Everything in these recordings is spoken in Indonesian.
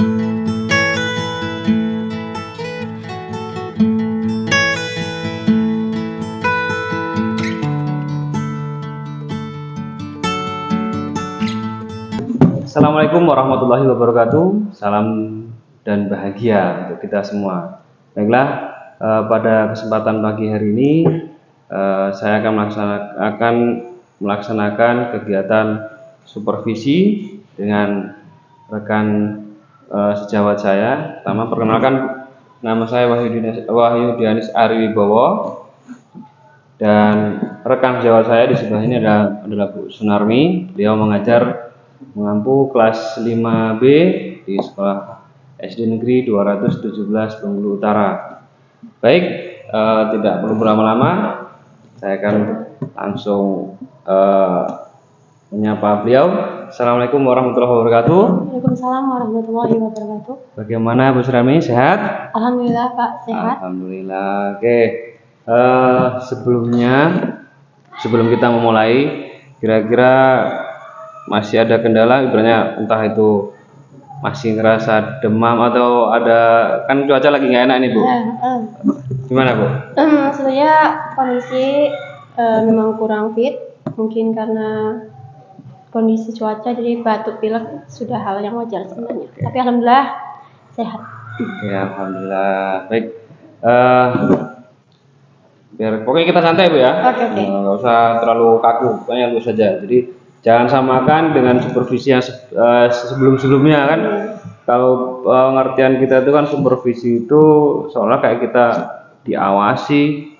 Assalamualaikum warahmatullahi wabarakatuh. Salam dan bahagia untuk kita semua. Baiklah, pada kesempatan pagi hari ini saya akan melaksanakan kegiatan supervisi dengan rekan sejawat saya. Pertama, perkenalkan, nama saya Wahyu Dianis Ariwibowo, dan rekan sejawat saya di sebelah ini adalah Bu Sunarmi. Beliau mengajar mengampu kelas 5B di sekolah SD Negeri 217 Bengkulu Utara. Baik, tidak perlu berlama-lama, saya akan langsung menyapa beliau. Assalamualaikum warahmatullahi wabarakatuh. Waalaikumsalam warahmatullahi wabarakatuh. Bagaimana Bu Sunarmi, sehat? Alhamdulillah Pak, sehat. Alhamdulillah. Oke, sebelum kita memulai, kira-kira masih ada kendala, ibaratnya entah itu masih ngerasa demam atau ada, kan cuaca lagi nggak enak nih Bu. Gimana Bu? Sebenarnya kondisi memang kurang fit, mungkin karena kondisi cuaca, jadi batuk pilek sudah hal yang wajar sebenarnya. Tapi alhamdulillah sehat. Ya, alhamdulillah. Baik. Pokoknya kita santai Bu ya. Oke. Nggak usah terlalu kaku, pokoknya lu saja. Jadi jangan samakan dengan supervisi yang sebelum-sebelumnya kan. Kalau pengertian kita itu kan supervisi itu seolah kayak kita diawasi,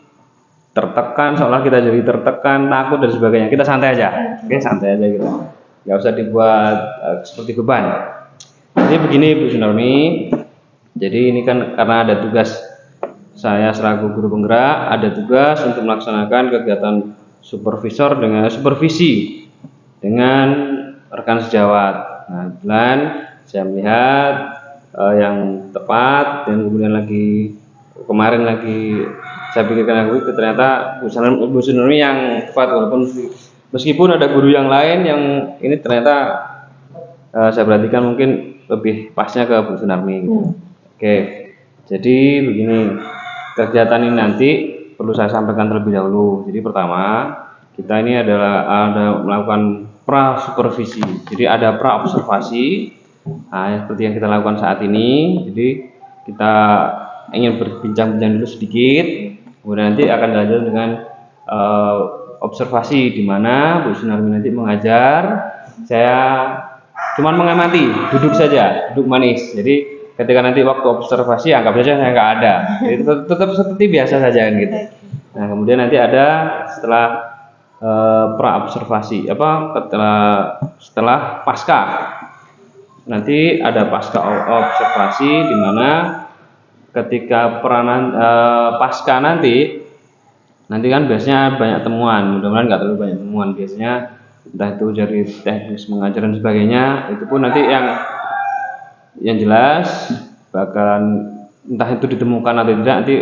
tertekan, seolah kita jadi tertekan, takut dan sebagainya. Kita santai aja. Oke, santai aja gitu. Nggak usah dibuat seperti beban. Jadi begini Bu Sunarmi. Jadi ini kan karena ada tugas, saya selaku guru penggerak ada tugas untuk melaksanakan kegiatan supervisi dengan rekan sejawat. Nah, kebetulan saya melihat yang tepat, dan kemudian kemarin lagi saya pikirkan lagi, ternyata Bu Sunarmi yang tepat, walaupun meskipun ada guru yang lain yang ini ternyata saya perhatikan mungkin lebih pasnya ke Bu Sunarmi gitu. Oke, jadi begini, kegiatan ini nanti perlu saya sampaikan terlebih dahulu. Jadi pertama, kita ini ada melakukan pra-supervisi. Jadi ada pra-observasi, seperti yang kita lakukan saat ini. Jadi kita ingin berbincang-bincang dulu sedikit, kemudian nanti akan dilanjut dengan observasi, di mana Bu Sunarmi nanti mengajar, saya cuma mengamati, duduk saja, duduk manis. Jadi ketika nanti waktu observasi, anggap saja saya nggak ada. Jadi tetap seperti biasa saja gitu. Nah, kemudian nanti ada setelah pra-observasi, setelah pasca, nanti ada pasca observasi, di mana ketika peranan pasca nanti kan biasanya banyak temuan, mudah-mudahan nggak terlalu banyak temuan, biasanya entah itu dari teknis mengajar dan sebagainya, itu pun nanti yang jelas bakalan entah itu ditemukan atau tidak, nanti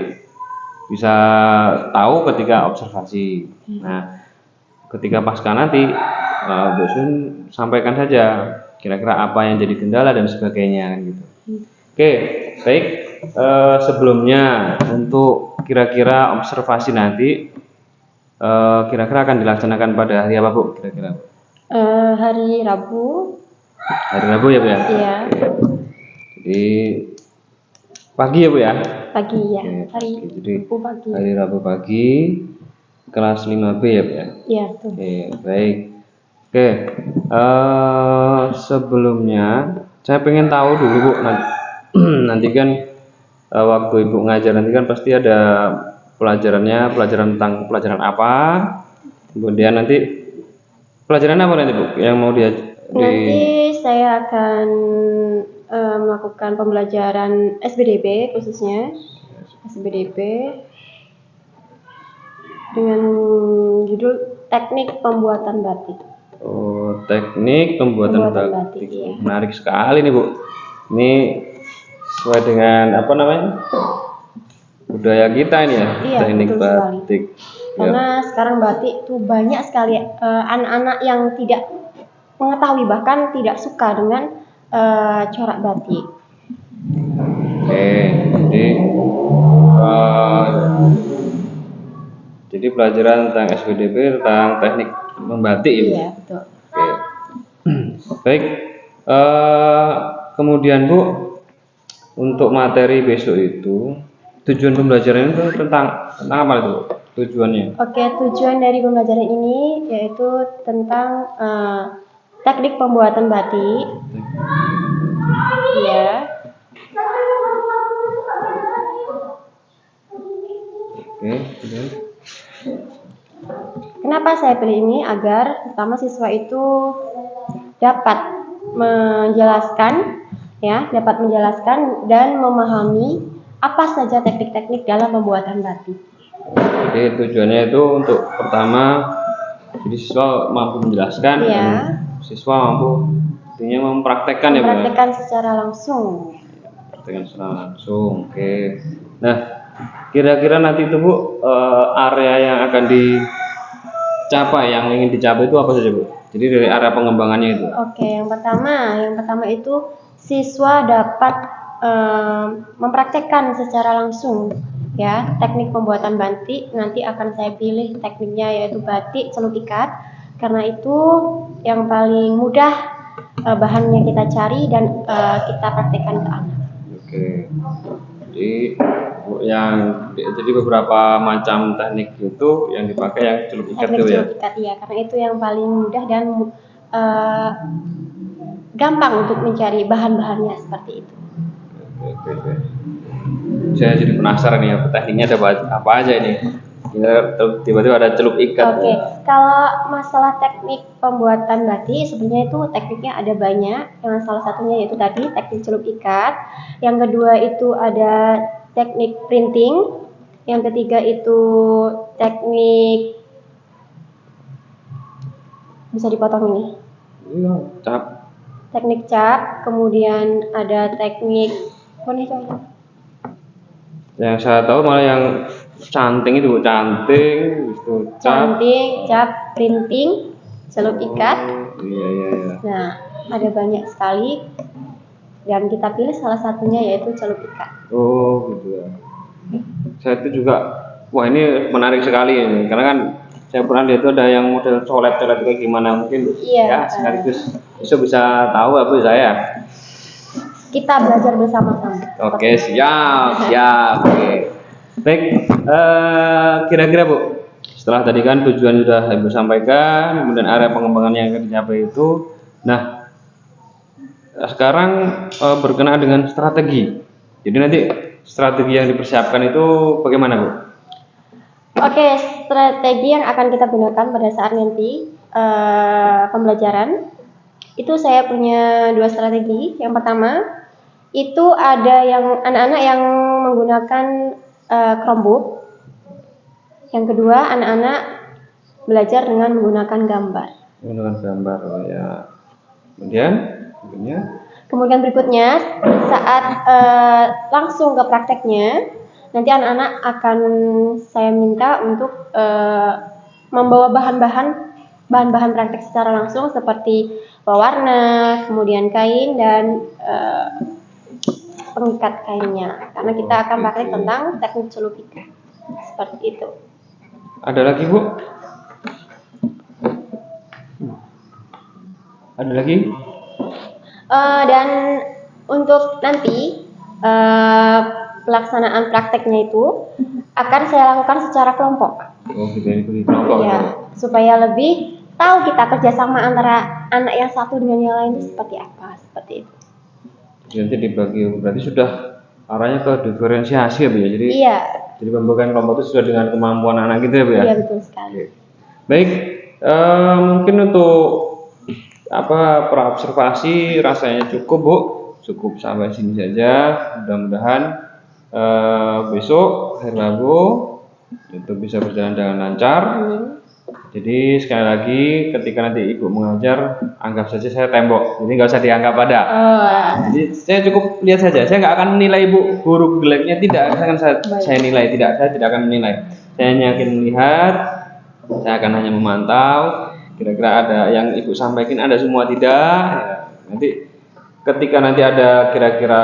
bisa tahu ketika observasi. Nah, ketika pasca nanti Bu Sun sampaikan saja kira-kira apa yang jadi kendala dan sebagainya gitu. Oke, baik. Sebelumnya untuk kira-kira observasi nanti kira-kira akan dilaksanakan pada hari apa Bu? Kira-kira Hari Rabu. Hari Rabu ya Bu ya? Iya. Jadi pagi ya Bu ya? Pagi ya. Jadi Rabu pagi. Hari Rabu pagi, kelas 5B ya Bu ya? Iya, betul. Oke, baik. Oke, sebelumnya saya pengen tahu dulu Bu, nanti kan waktu Ibu ngajar nanti kan pasti ada pelajaran tentang pelajaran apa, kemudian nanti pelajaran apa nanti Bu yang mau Nanti saya akan melakukan pembelajaran SBDP, khususnya SBDP dengan judul teknik pembuatan batik. Oh, teknik pembuatan batik. Ya. Menarik sekali nih Bu. Ini sesuai dengan apa namanya, budaya kita ini ya, iya, teknik batik. Karena sekarang batik itu banyak sekali anak-anak yang tidak mengetahui, bahkan tidak suka dengan corak batik. Oke, eh, jadi pelajaran tentang SPDP tentang teknik membatik ya Bu? Iya, betul. Oke. Baik. Eh, kemudian Bu, untuk materi besok itu tujuan pembelajaran itu tentang apa itu tujuannya? Oke, tujuan dari pembelajaran ini yaitu tentang teknik pembuatan batik. Ya. Oke, kemudian. Kenapa saya pilih ini? Agar pertama siswa itu dapat menjelaskan, dapat menjelaskan dan memahami apa saja teknik-teknik dalam pembuatan batik. Jadi tujuannya itu untuk pertama, jadi siswa mampu menjelaskan dan siswa mampu artinya mempraktekkan ya Bu. Mempraktekkan secara langsung. Praktekkan secara langsung. Oke. Nah, kira-kira nanti itu Bu, area yang akan dicapai, yang ingin dicapai itu apa saja Bu? Jadi dari area pengembangannya itu. Oke, yang pertama itu siswa dapat mempraktekkan secara langsung teknik pembuatan batik. Nanti akan saya pilih tekniknya yaitu batik celup ikat, karena itu yang paling mudah bahannya kita cari dan kita praktekkan ke anak. Oke. Jadi beberapa macam teknik itu yang dipakai yang celup ikat itu ya. Celup ikat ya, karena itu yang paling mudah dan gampang untuk mencari bahan-bahannya seperti itu. Oke. Saya jadi penasaran nih, tekniknya ada apa aja ini? Tiba-tiba ada celup ikat. Oke, kalau masalah teknik pembuatan batik sebenarnya itu tekniknya ada banyak. Yang salah satunya yaitu tadi teknik celup ikat. Yang kedua itu ada teknik printing. Yang ketiga itu teknik bisa dipotong ini. Iya, cap. Teknik cap, kemudian ada teknik Yang saya tahu malah yang canting itu, canting, itu cap. Canting, cap, printing, celup ikat. Iya. Nah, ada banyak sekali dan kita pilih salah satunya yaitu celup ikat. Oh, gitu ya. Saya itu juga, wah ini menarik sekali ini, karena kan saya pernah lihat itu ada yang model colet-colet kayak gimana, mungkin ya sekaligus bisa tahu apa saya. Kita belajar bersama-sama. Oke, siap. Oke. Baik, kira-kira Bu, setelah tadi kan tujuan sudah Ibu sampaikan, kemudian area pengembangan yang akan dicapai itu. Nah, sekarang berkenaan dengan strategi. Jadi nanti strategi yang dipersiapkan itu bagaimana Bu? Oke, strategi yang akan kita gunakan pada saat nanti pembelajaran itu saya punya 2 strategi. Yang pertama itu ada yang anak-anak yang menggunakan Chromebook. Yang kedua anak-anak belajar dengan menggunakan gambar. Ya. Kemudian berikutnya saat langsung ke prakteknya, nanti anak-anak akan saya minta untuk membawa bahan-bahan praktek secara langsung seperti pewarna, kemudian kain dan pengikat kainnya, karena kita akan praktek tentang teknik celup ikat seperti itu. Ada lagi Bu? Ada lagi? Dan untuk nanti pelaksanaan prakteknya itu akan saya lakukan secara kelompok. Oh, kita ikuti kelompok ya. Supaya lebih tahu kita kerjasama antara anak yang satu dengan yang lain itu seperti apa, seperti itu. Nanti dibagi, berarti sudah arahnya ke diferensiasi ya Bu ya. Jadi pembagian kelompok itu sudah dengan kemampuan anak gitu ya Bu ya. Iya, betul sekali. Baik, mungkin untuk praobservasi rasanya cukup Bu, cukup sampai sini saja. Mudah-mudahan besok hari Rabu itu bisa berjalan dengan lancar. Jadi sekali lagi ketika nanti Ibu mengajar, anggap saja saya tembok, jadi nggak usah dianggap ada. Jadi saya cukup lihat saja, saya nggak akan menilai Ibu buruk jeleknya, tidak akan saya nilai, saya tidak akan menilai. Saya hanya akan melihat, saya akan hanya memantau, kira-kira ada yang Ibu sampaikan ada semua tidak, ya, nanti ketika nanti ada kira-kira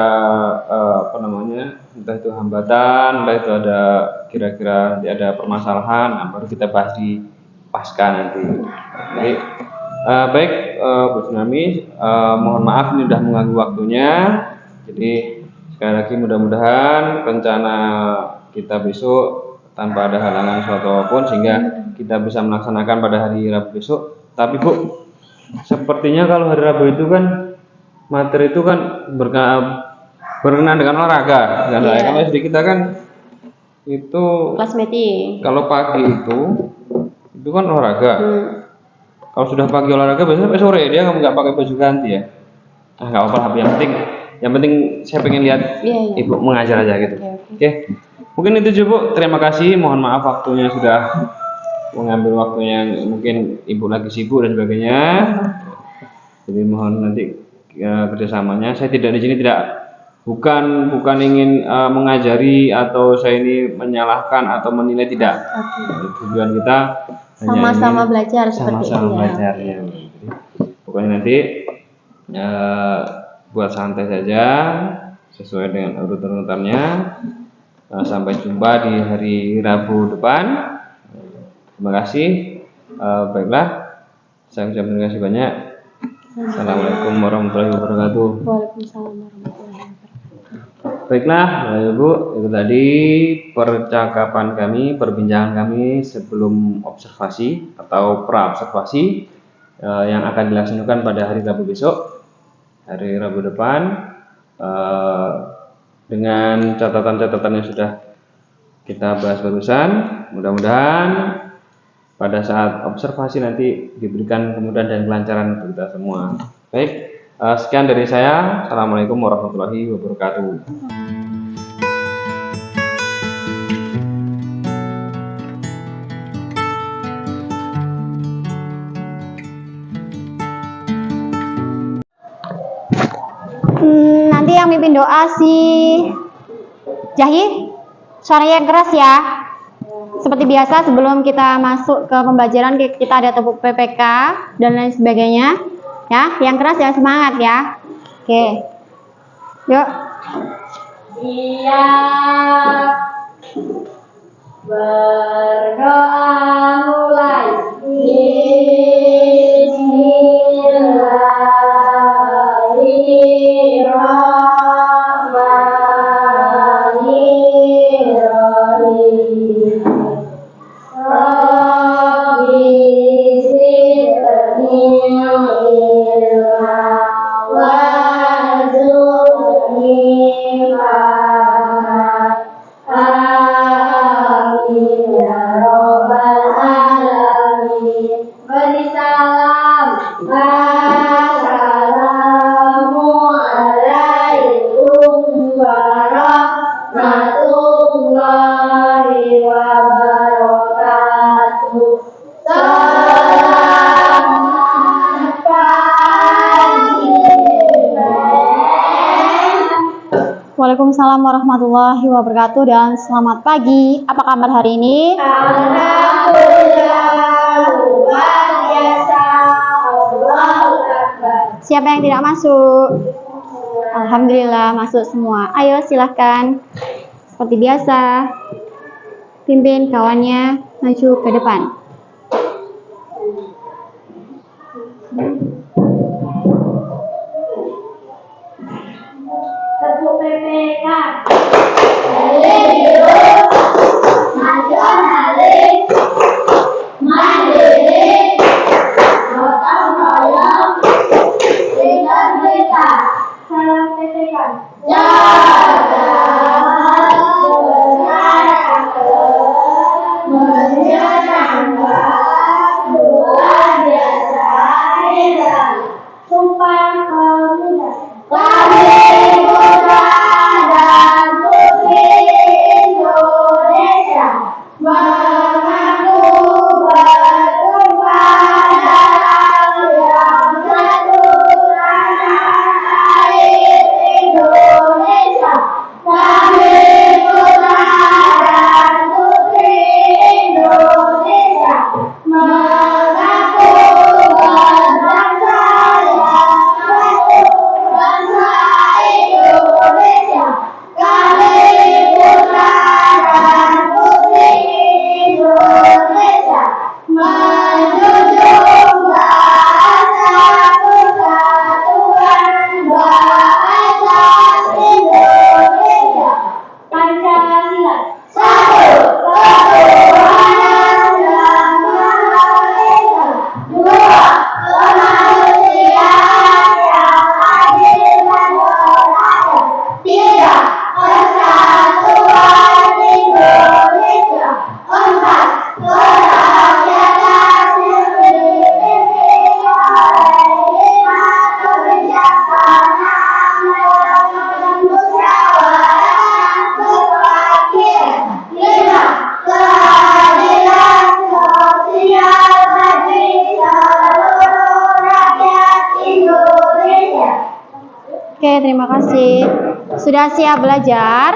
entah itu hambatan, entah itu ada kira-kira nanti ada permasalahan, baru kita bahas di pasca nanti. Jadi baik Bu Tsunami, mohon maaf ini sudah mengganggu waktunya. Jadi sekali lagi mudah-mudahan rencana kita besok tanpa ada halangan suatu apapun sehingga kita bisa melaksanakan pada hari Rabu besok. Tapi Bu, sepertinya kalau hari Rabu itu kan materi itu kan berkenaan dengan olahraga. Kalau SD kita kan itu kelas meeting. Kalau pagi itu kan olahraga. Kalau sudah pagi olahraga biasanya sore dia nggak pakai baju ganti ya. Nggak apa-apa, yang penting saya pengen lihat Ibu mengajar aja gitu. Oke. Mungkin itu cukup. Terima kasih. Mohon maaf waktunya sudah mengambil waktunya, mungkin Ibu lagi sibuk dan sebagainya. Jadi mohon nanti kerjasamanya. Saya di sini bukan ingin mengajari atau saya ini menyalahkan atau menilai, tidak. Tujuan kita sama-sama belajar seperti sama-sama belajarnya. Jadi, pokoknya nanti buat santai saja sesuai dengan urutan-urutannya. Sampai jumpa di hari Rabu depan. Terima kasih. Baiklah, saya ucapkan terima kasih banyak. Assalamualaikum warahmatullahi wabarakatuh. Waalaikumsalam warahmatullahi wabarakatuh. Baiklah, Ibu, itu tadi percakapan kami, perbincangan kami sebelum observasi atau pra-observasi yang akan dilaksanakan pada hari Rabu besok, hari Rabu depan, dengan catatan-catatan yang sudah kita bahas barusan. Mudah-mudahan pada saat observasi nanti diberikan kemudahan dan kelancaran untuk kita semua. Baik, sekian dari saya. Assalamualaikum warahmatullahi wabarakatuh. Nanti yang mimpin doa si Jahi, suaranya yang keras ya. Seperti biasa sebelum kita masuk ke pembelajaran kita ada tepuk PPK dan lain sebagainya. Ya, yang keras ya, semangat ya. Oke. Yuk. Siap. Berdoa mulai. Waalaikumsalam warahmatullahi wabarakatuh dan selamat pagi. Apa kabar hari ini? Alhamdulillah, luar biasa. Allahu Akbar. Siapa yang tidak masuk? Alhamdulillah masuk semua. Ayo silahkan. Seperti biasa, pimpin kawannya maju ke depan. Tepuk PPK. Sudah siap belajar?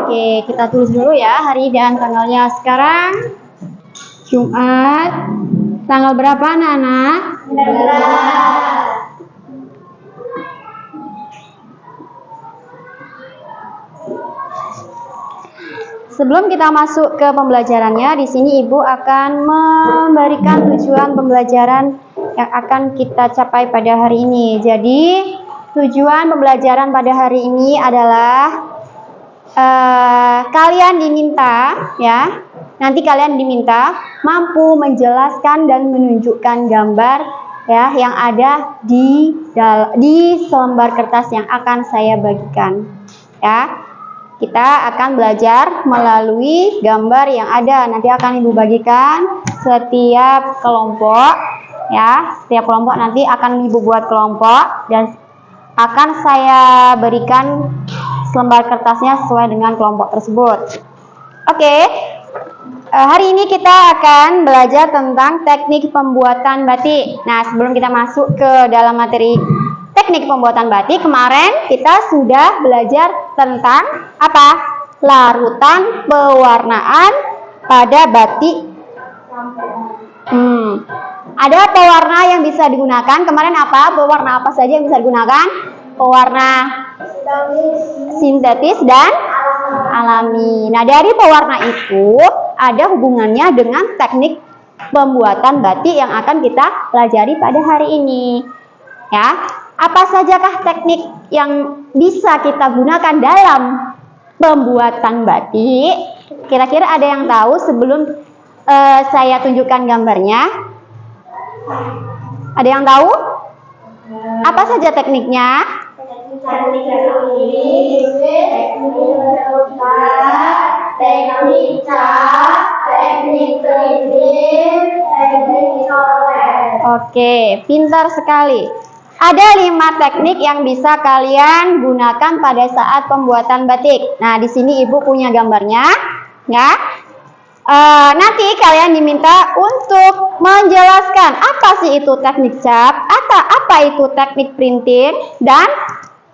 Oke, kita tulis dulu ya hari dan tanggalnya. Sekarang Jumat, tanggal berapa anak-anak? Sebelum kita masuk ke pembelajarannya, di sini Ibu akan memberikan tujuan pembelajaran yang akan kita capai pada hari ini. Jadi, tujuan pembelajaran pada hari ini adalah kalian diminta, ya, nanti kalian diminta mampu menjelaskan dan menunjukkan gambar, ya, yang ada di selembar kertas yang akan saya bagikan, ya. Kita akan belajar melalui gambar yang ada. Nanti akan Ibu bagikan setiap kelompok, ya. Setiap kelompok nanti akan Ibu buat kelompok dan akan saya berikan selembar kertasnya sesuai dengan kelompok tersebut. Oke. Hari ini kita akan belajar tentang teknik pembuatan batik. Nah, sebelum kita masuk ke dalam materi teknik pembuatan batik, kemarin kita sudah belajar tentang apa? Larutan pewarnaan pada batik. Ada pewarna yang bisa digunakan. Kemarin apa? Pewarna apa saja yang bisa digunakan? Pewarna sintetis dan alami. Nah, dari pewarna itu ada hubungannya dengan teknik pembuatan batik yang akan kita pelajari pada hari ini. Ya, apa sajakah teknik yang bisa kita gunakan dalam pembuatan batik? Kira-kira ada yang tahu sebelum saya tunjukkan gambarnya? Ada yang tahu? Apa saja tekniknya? Teknik cat, teknik printing, teknik coret. Oke, pintar sekali. Ada 5 teknik yang bisa kalian gunakan pada saat pembuatan batik. Nah, di sini Ibu punya gambarnya, ya. Nanti kalian diminta untuk menjelaskan apa sih itu teknik cat, apa itu teknik printing, dan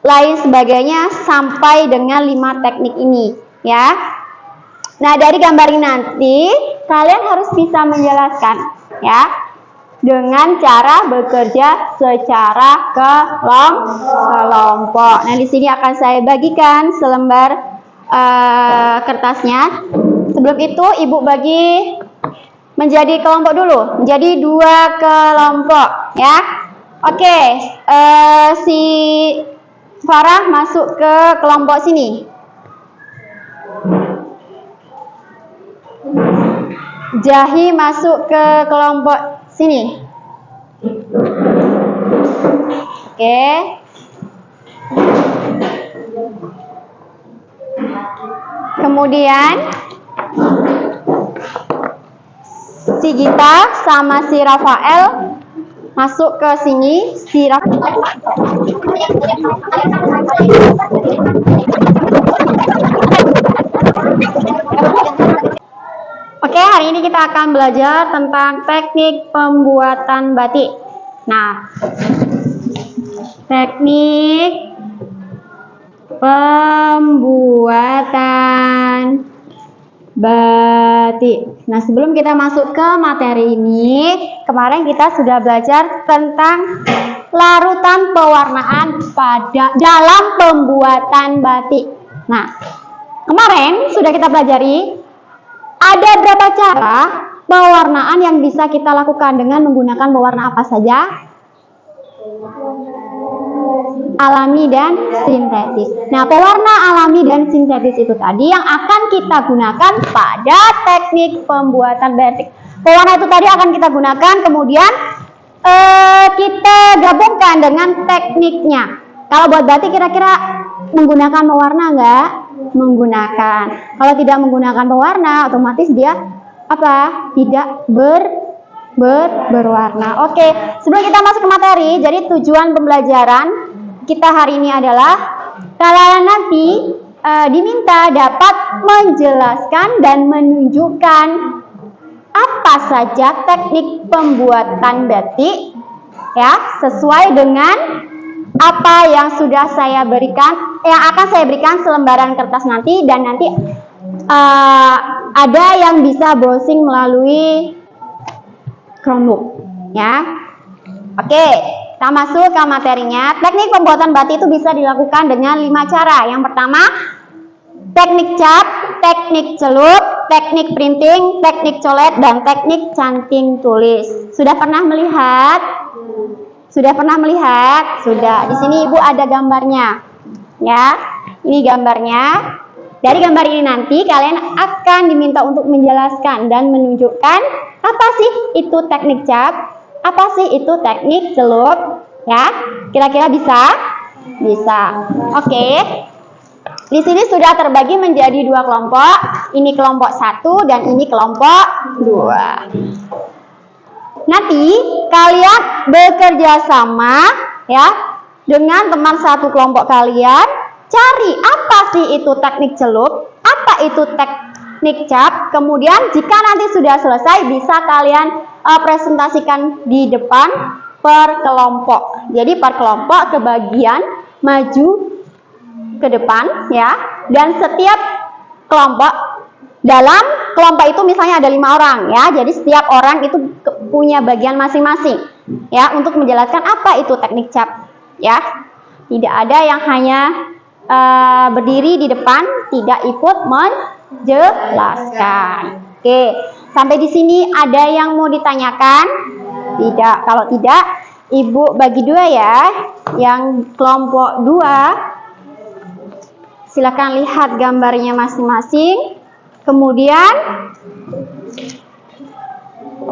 lain sebagainya sampai dengan 5 teknik ini, ya. Nah, dari gambar ini nanti kalian harus bisa menjelaskan, ya, dengan cara bekerja secara kelompok. Nah, di sini akan saya bagikan selembar kertasnya. Sebelum itu, Ibu bagi menjadi kelompok dulu, menjadi 2 kelompok, ya. Oke, si Farah masuk ke kelompok sini. Jahi masuk ke kelompok sini. Oke. Kemudian si Gita sama si Rafael masuk ke sini. Si Rafael. Oke, hari ini kita akan belajar tentang teknik pembuatan batik. Nah, teknik pembuatan batik. Nah, sebelum kita masuk ke materi ini, kemarin kita sudah belajar tentang larutan pewarnaan dalam pembuatan batik. Nah, kemarin sudah kita pelajari ada berapa cara pewarnaan yang bisa kita lakukan dengan menggunakan pewarna apa saja? Alami dan sintetis. Nah, pewarna alami dan sintetis itu tadi yang akan kita gunakan pada teknik pembuatan batik. Pewarna itu tadi akan kita gunakan, kemudian kita gabungkan dengan tekniknya. Kalau buat batik kira-kira menggunakan pewarna enggak? Menggunakan. Kalau tidak menggunakan pewarna, otomatis dia apa? Tidak berwarna. Oke, sebelum kita masuk ke materi, jadi tujuan pembelajaran kita hari ini adalah kalian nanti diminta dapat menjelaskan dan menunjukkan apa saja teknik pembuatan batik, ya, sesuai dengan apa yang sudah saya berikan, yang akan saya berikan selembaran kertas nanti, dan nanti ada yang bisa browsing melalui Chromebook, ya. Oke, kita masuk ke materinya. Teknik pembuatan batik itu bisa dilakukan dengan 5 cara. Yang pertama, teknik cap, teknik celup, teknik printing, teknik colet, dan teknik canting tulis. Sudah pernah melihat? Sudah pernah melihat? Sudah. Di sini Ibu ada gambarnya. Ya. Ini gambarnya. Dari gambar ini nanti kalian akan diminta untuk menjelaskan dan menunjukkan apa sih itu teknik cap, apa sih itu teknik celup, ya. Kira-kira bisa? Bisa. Oke. Di sini sudah terbagi menjadi 2 kelompok. Ini kelompok 1 dan ini kelompok 2. Nanti kalian bekerja sama, ya, dengan teman satu kelompok kalian, cari apa sih itu teknik celup, apa itu teknik cap. Kemudian jika nanti sudah selesai, bisa kalian presentasikan di depan per kelompok. Jadi per kelompok kebagian maju ke depan, ya, dan setiap kelompok, dalam kelompok itu misalnya ada 5 orang, ya, jadi setiap orang itu punya bagian masing-masing, ya, untuk menjelaskan apa itu teknik cap, ya. Tidak ada yang hanya berdiri di depan tidak ikut menjelaskan. Oke, sampai di sini ada yang mau ditanyakan? Tidak. Kalau tidak, Ibu bagi 2 ya. Yang kelompok 2 silakan lihat gambarnya masing-masing. Kemudian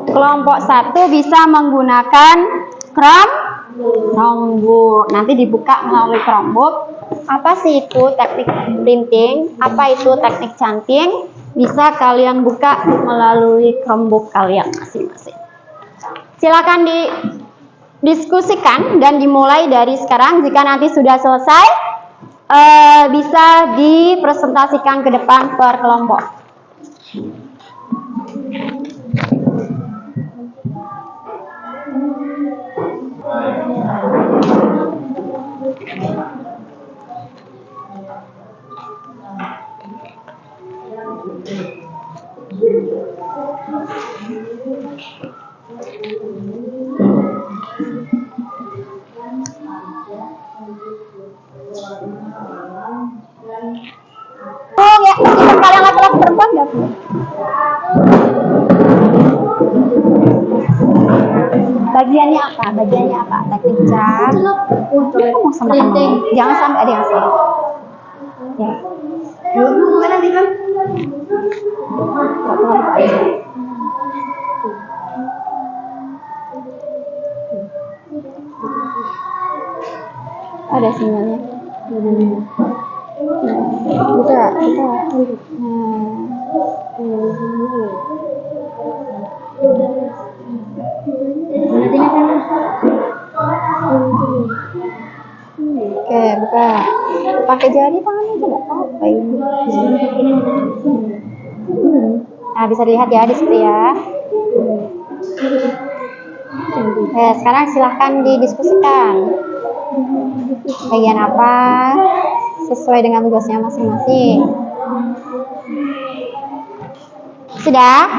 kelompok 1 bisa menggunakan Chromebook. Nanti dibuka melalui Chromebook. Apa sih itu teknik printing? Apa itu teknik canting? Bisa kalian buka melalui Chromebook kalian masing-masing. Silakan didiskusikan dan dimulai dari sekarang. Jika nanti sudah selesai, bisa dipresentasikan ke depan per kelompok. Oh ya, meskipun kalian laki-laki perempuan nggak punya. Bagiannya apa? Bagiannya apa? Teknik cap. Ngomong sama teman. Jangan sampai ada yang salah. Ya. Ada sinyalnya. Buka. Oke, buka. Pakai jari tangannya juga apa ini? Nah, bisa dilihat ya di situ ya. Oke, sekarang silahkan didiskusikan. Bagian apa? Sesuai dengan tugasnya masing-masing. Sudah?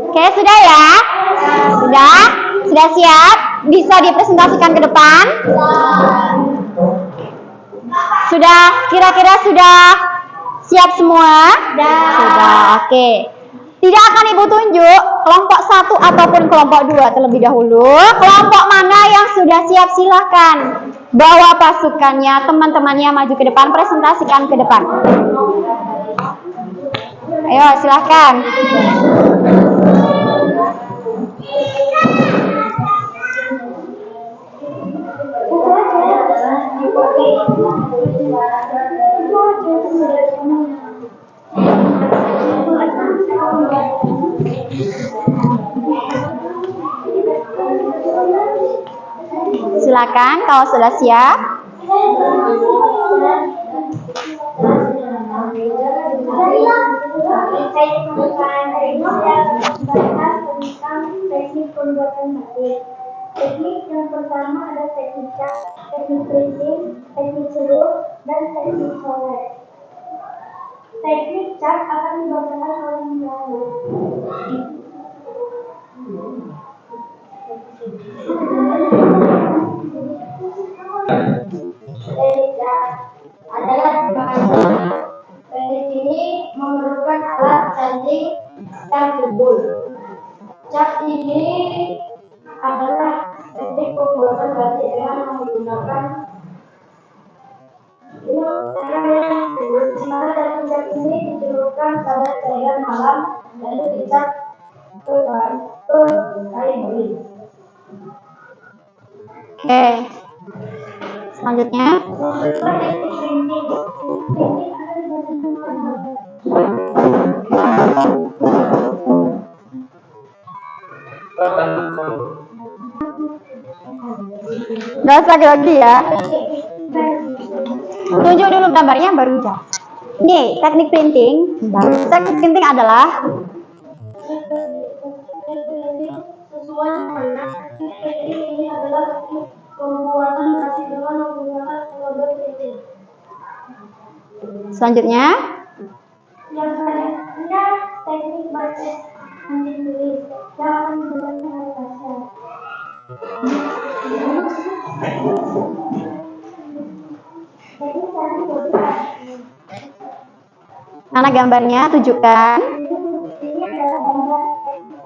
Oke, sudah ya? Sudah siap? Bisa dipresentasikan ke depan? Sudah, kira-kira sudah siap semua? Sudah, oke. Tidak akan Ibu tunjuk kelompok 1 ataupun kelompok 2 terlebih dahulu. Kelompok mana yang sudah siap silahkan bawa pasukannya, teman-temannya maju ke depan, presentasikan ke depan. Ayo silahkan. Silakan kalau sudah siap. Teknik pembuatan batik. Teknik yang pertama ada teknik cat, teknik printing, teknik celup, dan teknik coret. Teknik cat akan dibacakan oleh Melayu. Teknik cat adalah teknik ini memerlukan alat canting dan tubuh. Cat ini adalah teknik pembuatan batik dengan menggunakan sementara dalam cat ini dicelupkan pada cairan malam lalu dicat ke kain beri. Oke. Selanjutnya. Teknik printing. Gak usah grogi ya. Tunjuk dulu gambarnya baru jawab. Nih, teknik printing. Teknik printing adalah Sesuai dengan teknik ini adalah teknik pembuatan batik dengan menggunakan metode printing. selanjutnya. Yang selanjutnya teknik batik anti tulis yang menggunakan air pasir. Teknik tadi berubah. Mana gambarnya? Tunjukkan. Ini adalah gambar teknik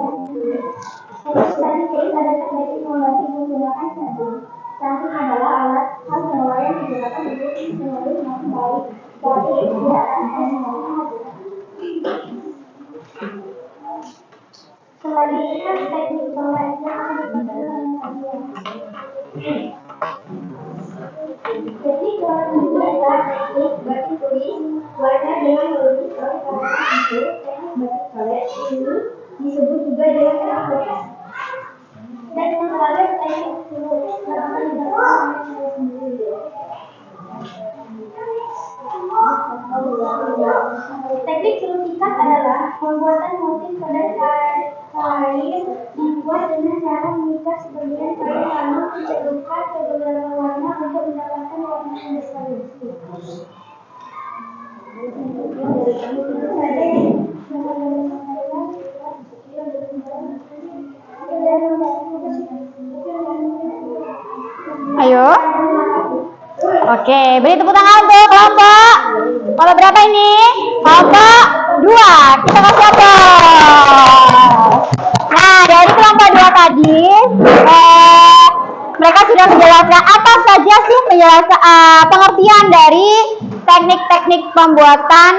tadi tulis adalah teknik membatik menggunakan canting. Canting adalah alat khas Jawa yang digunakan untuk menulis dengan baik. Tapi tidak akan selanjutnya teknik pembaca jadi kalau membaca teknik batik tulis warna dengan melukis oleh karena itu teknik batik coret ini disebut juga dengan teknik coret. Dan yang terakhir teknik celup yang akan dilakukan oleh saya sendiri. Teknik celup ikat adalah pembuatan motif pada kain dibuat dengan cara mengikat sebagian kain lalu dicelupkan ke beberapa warna untuk mendapatkan warna yang bervariasi. Ayo. Oke, beri tepuk tangan untuk kelompok. Kelompok berapa ini? Kelompok 2. Kita kasih aplaus. Nah, dari kelompok 2 tadi, mereka sudah menjelaskan apa saja sih pengertian dari teknik-teknik pembuatan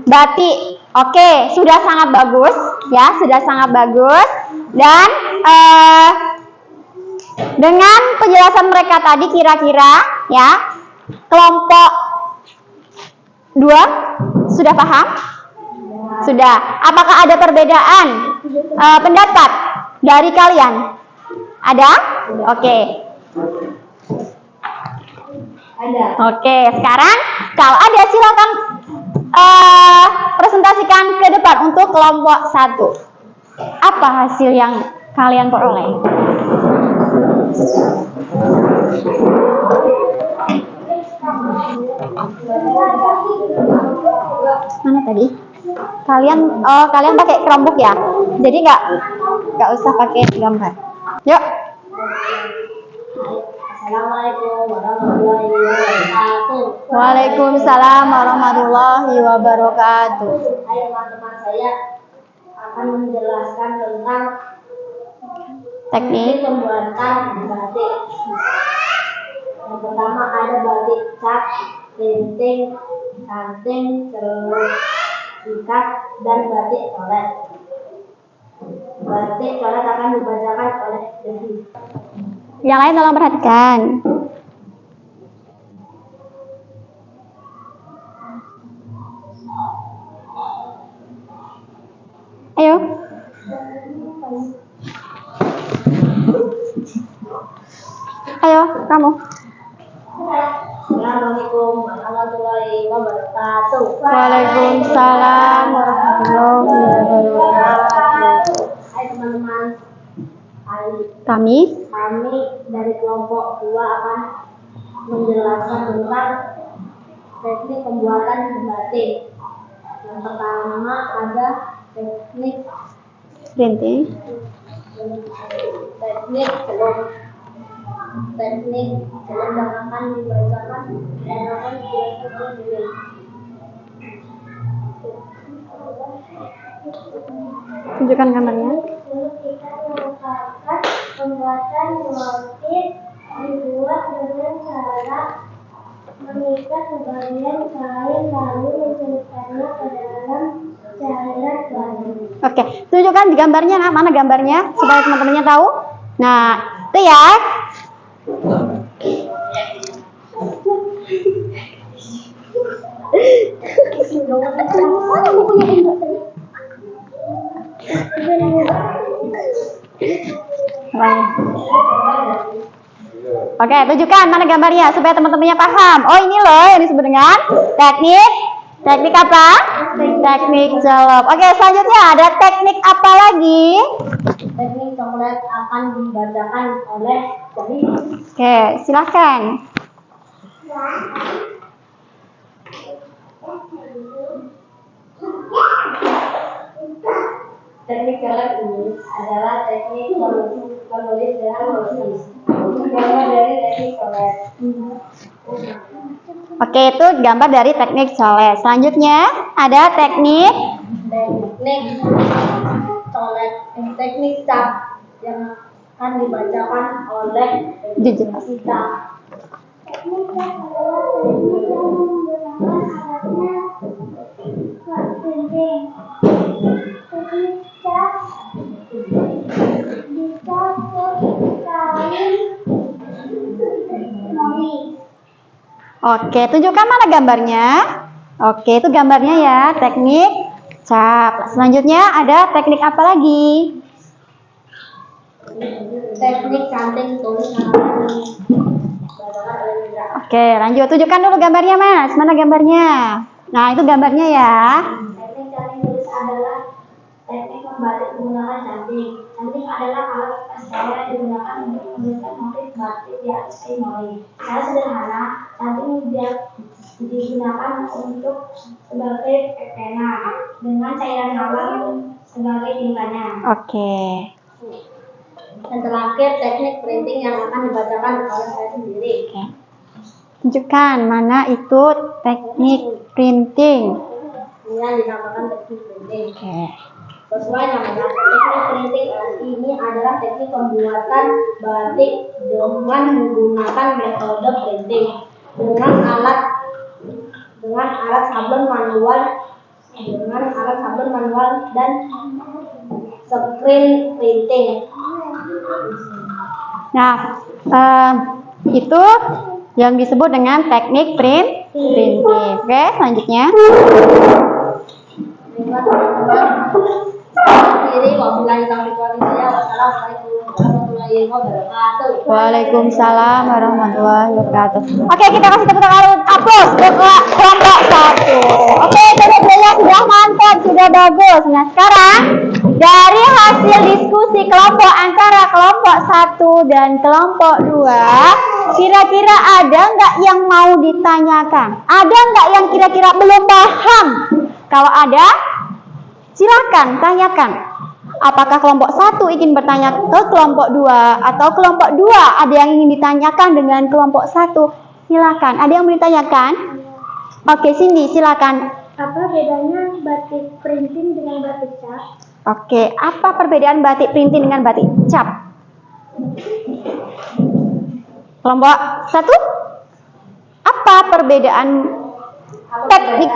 batik. Oke, sudah sangat bagus, ya, sudah sangat bagus. Dan dengan penjelasan mereka tadi kira-kira ya kelompok 2 sudah paham? Sudah. Apakah ada perbedaan pendapat dari kalian? Ada? Oke. Ada. Oke, sekarang kalau ada silakan presentasikan ke depan untuk kelompok 1. Apa hasil yang kalian peroleh? Mana tadi? Kalian pakai Chromebook ya? Jadi nggak usah pakai gambar. Yuk. Assalamualaikum warahmatullahi wabarakatuh. Waalaikumsalam warahmatullahi wabarakatuh. Hai teman-teman saya, akan menjelaskan tentang teknik pembuatan batik. Yang pertama ada batik cap, printing, canting, celuk, ikat, dan batik coret. Batik coret akan dibacakan oleh Devi. yang lain tolong perhatikan. Ayo. Ayo, kamu. Assalamualaikum warahmatullahi wabarakatuh. Waalaikumsalam warahmatullahi wabarakatuh. Hai teman-teman, Kami kami dari kelompok 2 akan menjelaskan tentang teknik pembuatan batik. Yang pertama ada teknik printing. celuk. Teknik celuk yang akan dibacakan dan akan dilakukan dulu. Tunjukkan gambarnya. Celuk kita merupakan pembuatan motif dibuat dengan cara mengikat sebagian kain lalu mencelupkannya ke dalam cairan baju. Oke, tunjukkan di gambarnya, nah, mana gambarnya supaya teman-temannya tahu. Nah, itu ya. Oke, tunjukkan mana gambarnya supaya teman-temannya paham. Oh, ini loh yang disebut dengan teknik apa? Teknik celop. Oke, selanjutnya ada teknik apa lagi? Teknik coklat akan dibacakan oleh Devi. Oke, silahkan. Teknik coklat ini adalah teknik menulis dengan menulis. Gambar dari teknik coklat. Oke, itu gambar dari teknik colet. Selanjutnya ada teknik Teknik colet, teknik cap yang akan dibacakan oleh jujur. kita. Teknik cap adalah teknik yang menggunakan alatnya buat printing. Teknik cap dicampur kain motif. Oke, tunjukkan mana gambarnya. Oke, itu gambarnya ya, teknik cap. Selanjutnya ada teknik apa lagi? Teknik canting tulis yang akan dibacakan oleh Indra. Oke, lanjut. Tunjukkan dulu gambarnya, Mas. Mana gambarnya? Nah, itu gambarnya ya. Teknik canting tulis adalah teknik membatik menggunakan canting. Canting adalah alat pastel yang digunakan untuk menuliskan motif batik di atas kain motif. Secara sederhana, canting digunakan untuk sebagai pena dengan cairan mawar sebagai tintanya. Oke. Dan terakhir, teknik printing yang akan dibacakan oleh saya sendiri. Oke. Tunjukkan mana itu teknik printing. Ini yang dinamakan teknik printing. Oke. Sesuai namanya, teknik printing ini adalah teknik pembuatan batik dengan menggunakan metode printing dengan alat sablon manual dan screen printing. Nah, itu yang disebut dengan teknik printing. Oke, selanjutnya. Terima kasih teman-teman. Waalaikumsalam warahmatullahi wabarakatuh. Oke, kita kasih tepuk tangan aplaus untuk kelompok 1. Oke, kerjanya sudah mantap, sudah bagus. Nah, sekarang dari hasil diskusi kelompok antara kelompok 1 dan kelompok 2, kira-kira ada nggak yang mau ditanyakan? Ada nggak yang kira-kira belum paham? Kalau ada, silakan tanyakan. Apakah kelompok 1 ingin bertanya ke kelompok 2 atau kelompok 2 ada yang ingin ditanyakan dengan kelompok 1? Silakan. Ada yang mau ditanyakan? Oke, Cindy, silakan. Apa bedanya batik printing dengan batik cap? Oke, apa perbedaan batik printing dengan batik cap? Kelompok 1, apa perbedaan teknik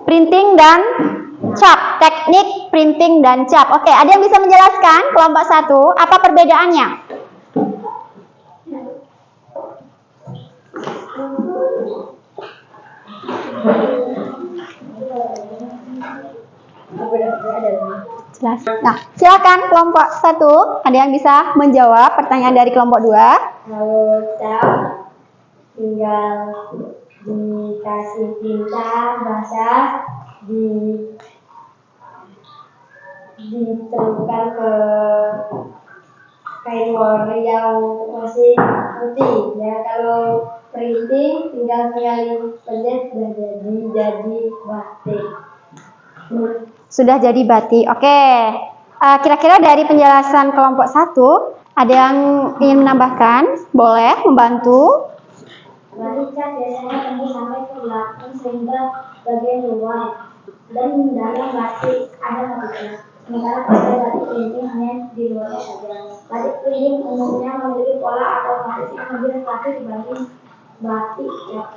printing dan cap? Teknik printing dan cap. Oke, ada yang bisa menjelaskan kelompok 1 apa perbedaannya? Jelas. Nah, silakan kelompok 1, ada yang bisa menjawab pertanyaan dari kelompok 2? Kalau cap tinggal dikasih tinta basah, dicelupkan ke kain warna yang masih putih ya. Kalau printing tinggal pencet sudah jadi batik. Sudah jadi batik. Oke. Kira-kira dari penjelasan kelompok 1, ada yang ingin menambahkan? Boleh membantu. Batik cat biasanya tembus sampai ke belakang sehingga bagian luar dan dalam batik ada motifnya. Sementara pada batik printing hanya di luarnya saja. Batik printing umumnya memiliki pola atau motif yang lebih rapi dibanding batik cat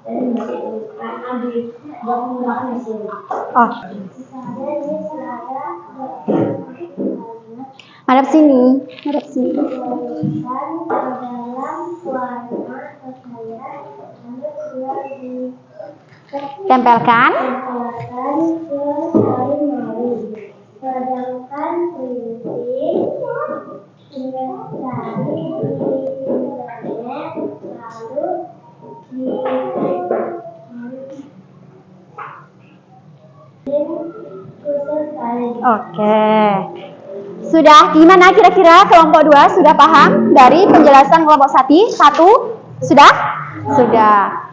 dan batik tulis karena dibuat menggunakan mesin. Oh, hadap sini. Hadap sini. Tempelkan. Sedangkan printing tinggal cari internet lalu Oke. Sudah gimana kira-kira kelompok 2 sudah paham dari penjelasan kelompok 1? Sudah? Sudah.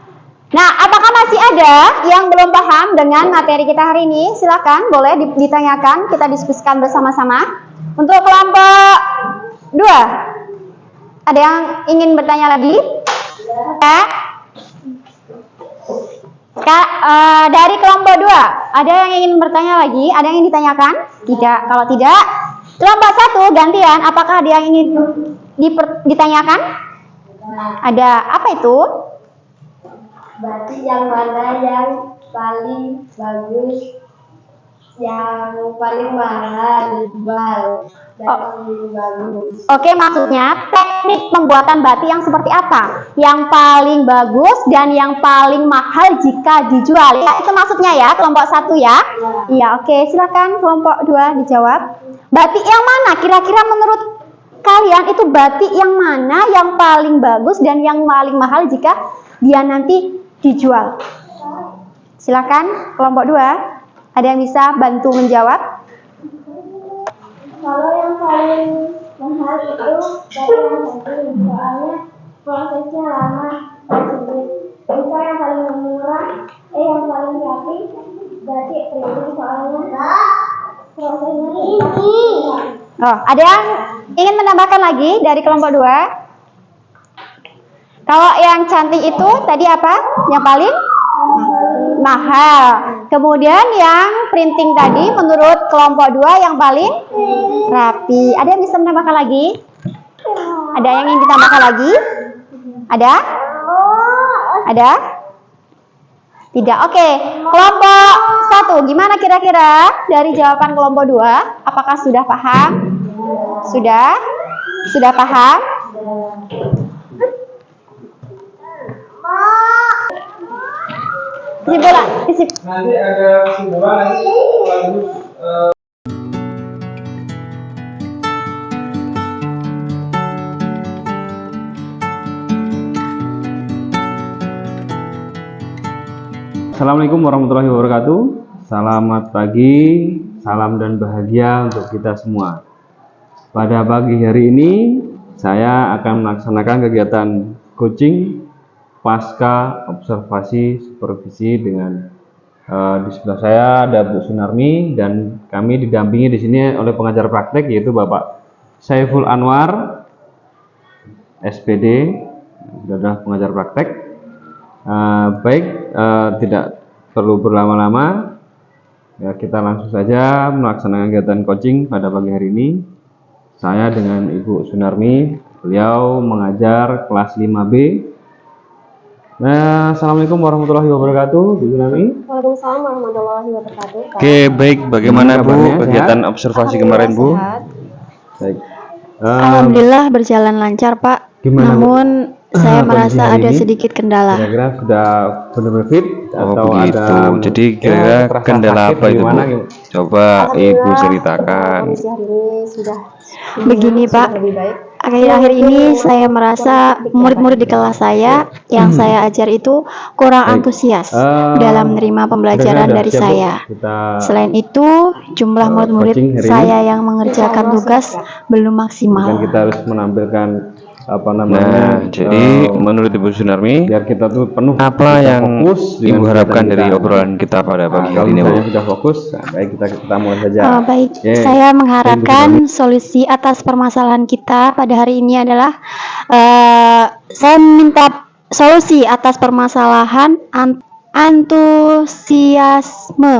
Nah, apakah masih ada yang belum paham dengan materi kita hari ini? Silakan, boleh ditanyakan, kita diskusikan bersama-sama. Untuk kelompok 2, ada yang ingin bertanya lagi? Dari kelompok 2, ada yang ingin bertanya lagi? Ada yang ingin ditanyakan? Tidak. Kalau tidak, kelompok 1 gantian, apakah ada yang ingin ditanyakan? Ada apa itu? batik yang mana yang paling bagus, yang paling mahal dijual dan paling bagus. Oke, maksudnya teknik pembuatan batik yang seperti apa? Yang paling bagus dan yang paling mahal jika dijual. Ya, itu maksudnya ya, kelompok 1 ya? Iya, oke. Silakan kelompok 2 dijawab. Batik yang mana? Kira-kira menurut kalian itu batik yang mana yang paling bagus dan yang paling mahal jika dia nanti dijual? Silakan kelompok 2. Ada yang bisa bantu menjawab? Kalau yang paling mahal itu batik yang penting, soalnya prosesnya lama dan sulit. Jika yang paling murah, yang paling rapi, batik printing soalnya prosesnya cepat. Oh, ada yang ingin menambahkan lagi dari kelompok 2? Kalau yang cantik itu tadi apa? Yang paling mahal. Kemudian yang printing tadi menurut kelompok 2 yang paling rapi. Ada yang bisa menambahkan lagi? Ada yang ingin ditambahkan lagi? Ada? Ada? Tidak. Oke. Kelompok 1, gimana kira-kira dari jawaban kelompok 2? Apakah sudah paham? Sudah? Sudah paham? Kesimpulan. Nanti ada kesimpulan nanti lanjut. Assalamualaikum warahmatullahi wabarakatuh. Selamat pagi, salam dan bahagia untuk kita semua. Pada pagi hari ini saya akan melaksanakan kegiatan coaching pasca observasi supervisi dengan di sebelah saya ada Bu Sunarmi dan kami didampingi di sini oleh pengajar praktek yaitu Bapak Saiful Anwar SPD, sudah pengajar praktek. Baik, tidak perlu berlama-lama. Ya, kita langsung saja melaksanakan kegiatan coaching pada pagi hari ini. Saya dengan Ibu Sunarmi, beliau mengajar kelas 5B. Nah, Assalamualaikum warahmatullahi wabarakatuh, Bu Sunarmi. Waalaikumsalam warahmatullahi wabarakatuh. Oke, baik. Bagaimana Bu kabarnya? kegiatan observasi kemarin, Bu? Baik. Alhamdulillah berjalan lancar, Pak. Gimana, Bu? Namun saya Kondisi merasa hari ada ini? sedikit kendala. Kira-kira sudah benar-benar fit atau begitu. ada Jadi kira-kira terasa kendala sakit apa itu, Bu? gimana, gitu? Coba Ibu Alhamdulillah, ceritakan. kondisi hari ini sudah Begini, sudah Pak. lebih baik. Akhir-akhir ini saya merasa murid-murid di kelas saya yang saya ajar itu kurang Baik. antusias Eh, dalam menerima pembelajaran kira-kira dari siap, Bu? saya. Kita Selain itu, jumlah coaching murid-murid hari saya yang mengerjakan tugas belum kan maksimal. kita harus menampilkan apa Nah, namanya? jadi menurut Ibu Sunarmi, biar kita tuh penuh apa kita yang fokus dengan Ibu harapkan kegiatan dari kita. obrolan kita pada Nah, pagi kalau hari ini, Bu? misalnya sudah fokus, nah, baik kita mulai saja. Baik, Oke. saya mengharapkan solusi atas permasalahan kita pada hari ini adalah saya minta solusi atas permasalahan antusiasme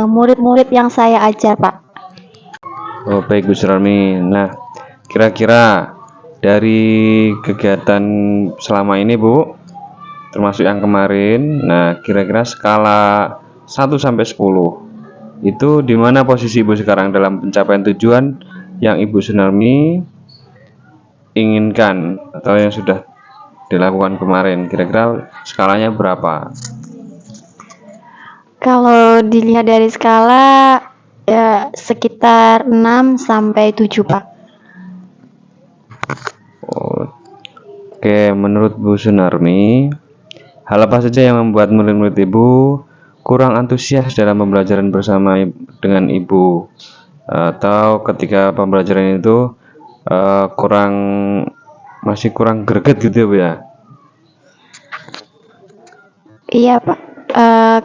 murid-murid yang saya ajar, Pak. Oh, baik Bu Sunarmi. Nah, kira-kira dari kegiatan selama ini, Bu, termasuk yang kemarin, nah kira-kira skala 1 sampai 10 itu di mana posisi Ibu sekarang dalam pencapaian tujuan yang Ibu Sunarmi inginkan atau yang sudah dilakukan kemarin? Kira-kira skalanya berapa? Kalau dilihat dari skala ya sekitar 6 sampai 7, Pak. Oke, menurut Bu Sunarmi, hal apa saja yang membuat murid-murid Ibu kurang antusias dalam pembelajaran bersama dengan Ibu, atau ketika pembelajaran itu masih kurang greget gitu ya, Bu ya? Iya, Pak.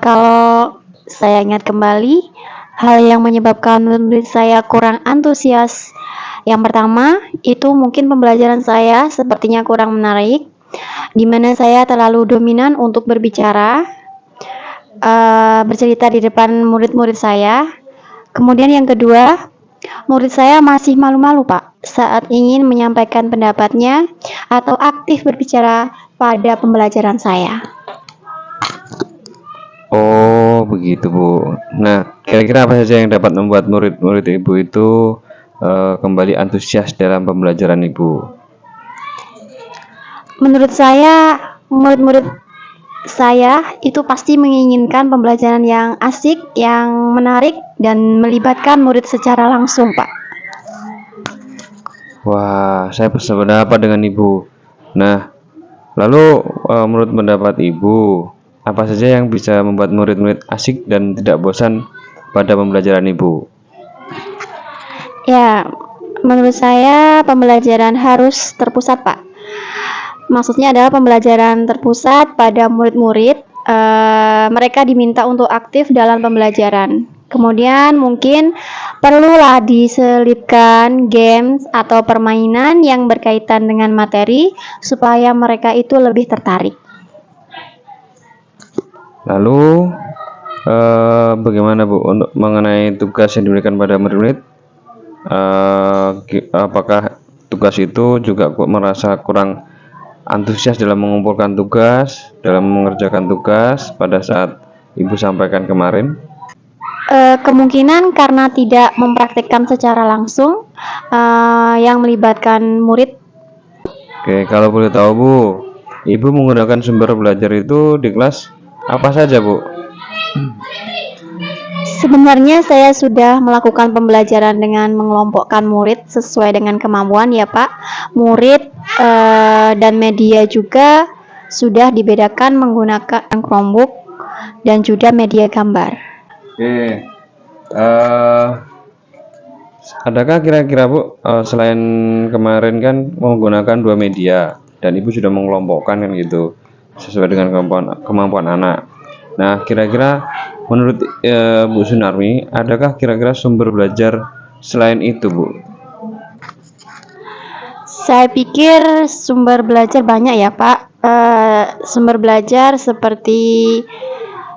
Kalau saya ingat kembali, hal yang menyebabkan murid saya kurang antusias, yang pertama itu mungkin pembelajaran saya sepertinya kurang menarik, di mana saya terlalu dominan untuk berbicara, bercerita di depan murid-murid saya. Kemudian yang kedua, murid saya masih malu-malu, Pak, saat ingin menyampaikan pendapatnya atau aktif berbicara pada pembelajaran saya. Oh, begitu, Bu. Nah, kira-kira apa saja yang dapat membuat murid-murid Ibu itu kembali antusias dalam pembelajaran Ibu? Menurut saya, murid-murid saya itu pasti menginginkan pembelajaran yang asik, yang menarik, dan melibatkan murid secara langsung, Pak. Wah, saya bersependapat dengan Ibu. Nah, lalu menurut pendapat Ibu, apa saja yang bisa membuat murid-murid asik dan tidak bosan pada pembelajaran Ibu? Ya, menurut saya pembelajaran harus terpusat, Pak. Maksudnya adalah pembelajaran terpusat pada murid-murid. Mereka diminta untuk aktif dalam pembelajaran. Kemudian mungkin perlulah diselipkan games atau permainan yang berkaitan dengan materi supaya mereka itu lebih tertarik. Lalu bagaimana, Bu, untuk mengenai tugas yang diberikan pada murid-murid? Apakah tugas itu juga merasa kurang antusias dalam mengumpulkan tugas, dalam mengerjakan tugas pada saat Ibu sampaikan kemarin? Kemungkinan karena tidak mempraktikkan secara langsung yang melibatkan murid. Oke, kalau boleh tahu, Bu, Ibu menggunakan sumber belajar itu di kelas apa saja, Bu? Sebenarnya saya sudah melakukan pembelajaran dengan mengelompokkan murid sesuai dengan kemampuan ya, Pak. Murid dan media juga sudah dibedakan menggunakan Chromebook dan juga media gambar. Oke, adakah kira-kira, Bu, selain kemarin kan menggunakan 2 media dan Ibu sudah mengelompokkan kan gitu sesuai dengan kemampuan anak. Nah, kira-kira menurut Bu Sunarmi, adakah kira-kira sumber belajar selain itu, Bu? Saya pikir sumber belajar banyak ya, Pak. Sumber belajar seperti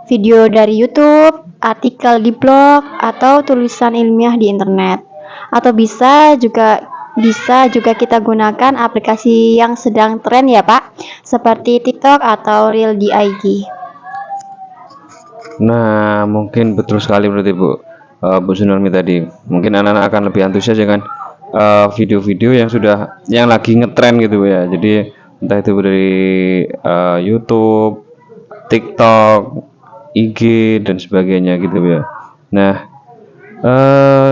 video dari YouTube, artikel di blog, atau tulisan ilmiah di internet. Atau bisa juga kita gunakan aplikasi yang sedang tren ya Pak, seperti TikTok atau Reel di IG. Nah, mungkin betul sekali berarti Bu Sunarmi tadi. Mungkin anak-anak akan lebih antusias dengan video-video yang lagi ngetren gitu ya. Jadi entah itu dari YouTube, TikTok, IG dan sebagainya gitu ya. Nah,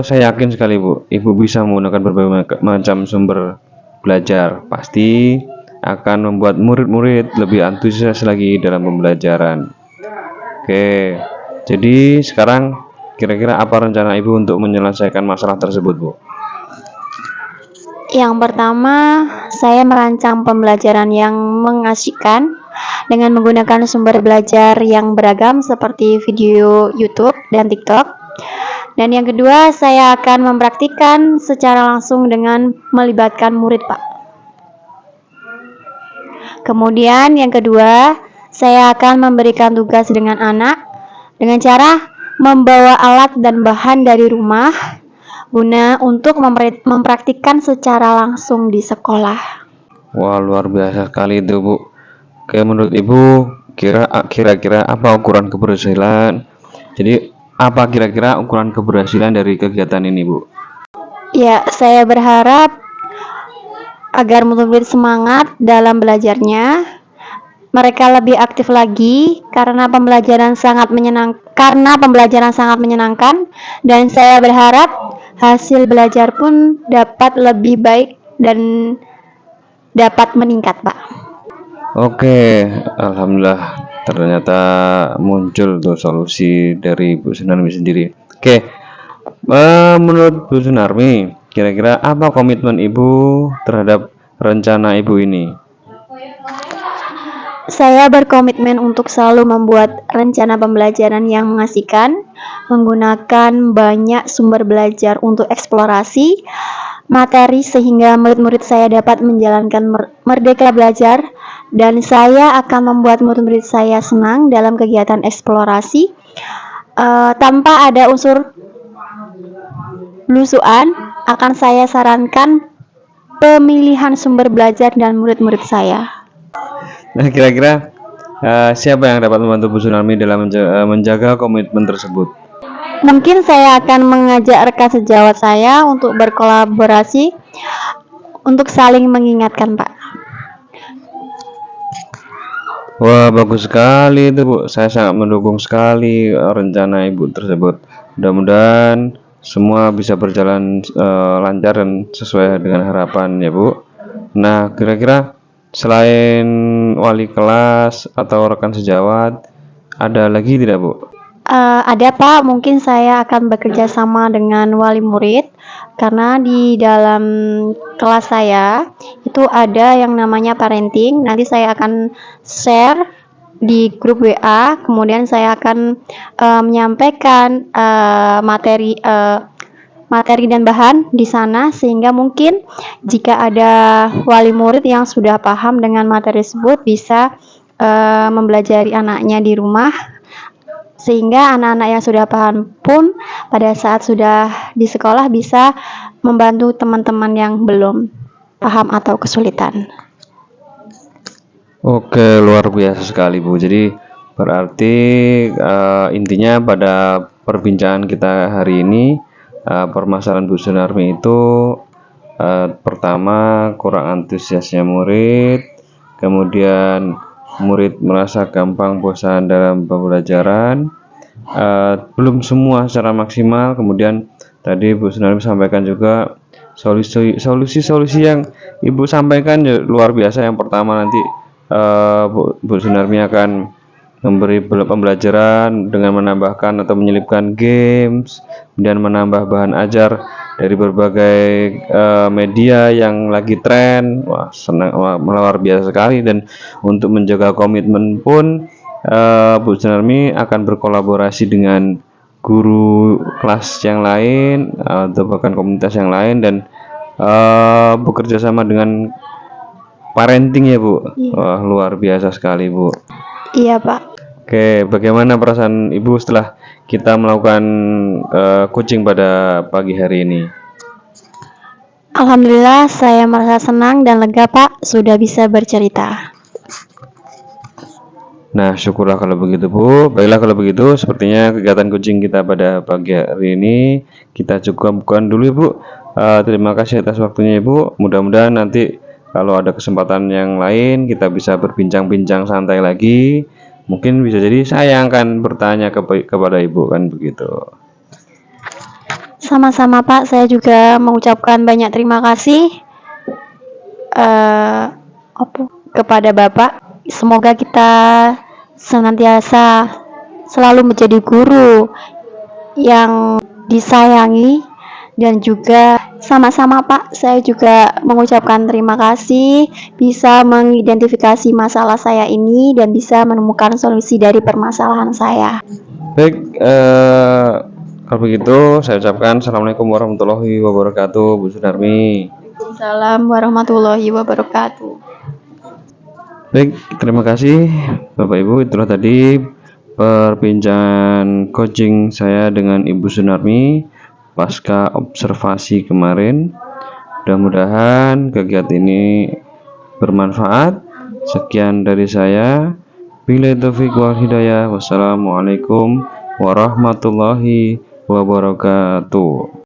saya yakin sekali Bu, Ibu bisa menggunakan berbagai macam sumber belajar. Pasti akan membuat murid-murid lebih antusias lagi dalam pembelajaran. Oke, jadi sekarang kira-kira apa rencana Ibu untuk menyelesaikan masalah tersebut, Bu? Yang pertama, saya merancang pembelajaran yang mengasihkan dengan menggunakan sumber belajar yang beragam seperti video YouTube dan TikTok. Dan yang kedua, saya akan mempraktikkan secara langsung dengan melibatkan murid, Pak. Kemudian yang kedua, saya akan memberikan tugas dengan anak dengan cara membawa alat dan bahan dari rumah guna untuk mempraktikkan secara langsung di sekolah. Wah, luar biasa sekali itu, Bu. Oke, menurut Ibu, kira-kira apa ukuran keberhasilan? Jadi, apa kira-kira ukuran keberhasilan dari kegiatan ini, Bu? Ya, saya berharap agar murid-murid semangat dalam belajarnya. Mereka lebih aktif lagi karena pembelajaran sangat menyenangkan dan saya berharap hasil belajar pun dapat lebih baik dan dapat meningkat, Pak. Oke, alhamdulillah ternyata muncul tuh solusi dari Bu Sunarmi sendiri. Oke, menurut Bu Sunarmi, kira-kira apa komitmen Ibu terhadap rencana Ibu ini? Saya berkomitmen untuk selalu membuat rencana pembelajaran yang mengasihkan, menggunakan banyak sumber belajar untuk eksplorasi materi sehingga murid-murid saya dapat menjalankan merdeka belajar, dan saya akan membuat murid-murid saya senang dalam kegiatan eksplorasi tanpa ada unsur lusuan. Akan saya sarankan pemilihan sumber belajar dan murid-murid saya. Nah, kira-kira siapa yang dapat membantu Bu Sunarmi dalam menjaga komitmen tersebut? Mungkin saya akan mengajak rekan sejawat saya untuk berkolaborasi untuk saling mengingatkan, Pak. Wah, bagus sekali itu, Bu. Saya sangat mendukung sekali rencana Ibu tersebut. Mudah-mudahan semua bisa berjalan lancar dan sesuai dengan harapan ya, Bu. Nah, kira-kira selain wali kelas atau rekan sejawat, ada lagi tidak, Bu? Ada Pak, mungkin saya akan bekerja sama dengan wali murid karena di dalam kelas saya itu ada yang namanya parenting. Nanti saya akan share di grup WA, kemudian saya akan menyampaikan materi dan bahan di sana, sehingga mungkin jika ada wali murid yang sudah paham dengan materi tersebut bisa mempelajari anaknya di rumah, sehingga anak-anak yang sudah paham pun pada saat sudah di sekolah bisa membantu teman-teman yang belum paham atau kesulitan. Oke, luar biasa sekali, Bu. Jadi berarti intinya pada perbincangan kita hari ini, permasalahan Bu Sunarmi itu pertama kurang antusiasnya murid, kemudian murid merasa gampang bosan dalam pembelajaran, belum semua secara maksimal. Kemudian tadi Bu Sunarmi sampaikan juga solusi yang Ibu sampaikan ya, luar biasa. Yang pertama nanti Bu Sunarmi akan memberi pembelajaran dengan menambahkan atau menyelipkan games dan menambah bahan ajar dari berbagai media yang lagi tren. Wah, senang, luar biasa sekali. Dan untuk menjaga komitmen pun Bu Sunarmi akan berkolaborasi dengan guru kelas yang lain atau bahkan komunitas yang lain, dan bekerja sama dengan parenting ya, Bu. Wah, luar biasa sekali, Bu. Iya, Pak. Oke, bagaimana perasaan Ibu setelah kita melakukan coaching pada pagi hari ini? Alhamdulillah saya merasa senang dan lega Pak sudah bisa bercerita. Nah, syukurlah kalau begitu Bu. Baiklah kalau begitu, sepertinya kegiatan coaching kita pada pagi hari ini kita cukupkan dulu Ibu. Terima kasih atas waktunya Ibu. Mudah-mudahan nanti kalau ada kesempatan yang lain kita bisa berbincang-bincang santai lagi. Mungkin bisa jadi saya akan bertanya kepada Ibu kan begitu. Sama-sama Pak, saya juga mengucapkan banyak terima kasih kepada Bapak. Semoga kita senantiasa selalu menjadi guru yang disayangi, dan juga sama-sama Pak, saya juga mengucapkan terima kasih bisa mengidentifikasi masalah saya ini dan bisa menemukan solusi dari permasalahan saya. Baik, kalau begitu saya ucapkan Assalamualaikum warahmatullahi wabarakatuh Bu Sunarmi. Waalaikumsalam warahmatullahi wabarakatuh. Baik, terima kasih Bapak Ibu. Itulah tadi perbincangan coaching saya dengan Ibu Sunarmi pasca observasi kemarin. Mudah-mudahan kegiatan ini bermanfaat. Sekian dari saya. Billahi taufiq wal hidayah. Wassalamualaikum warahmatullahi wabarakatuh.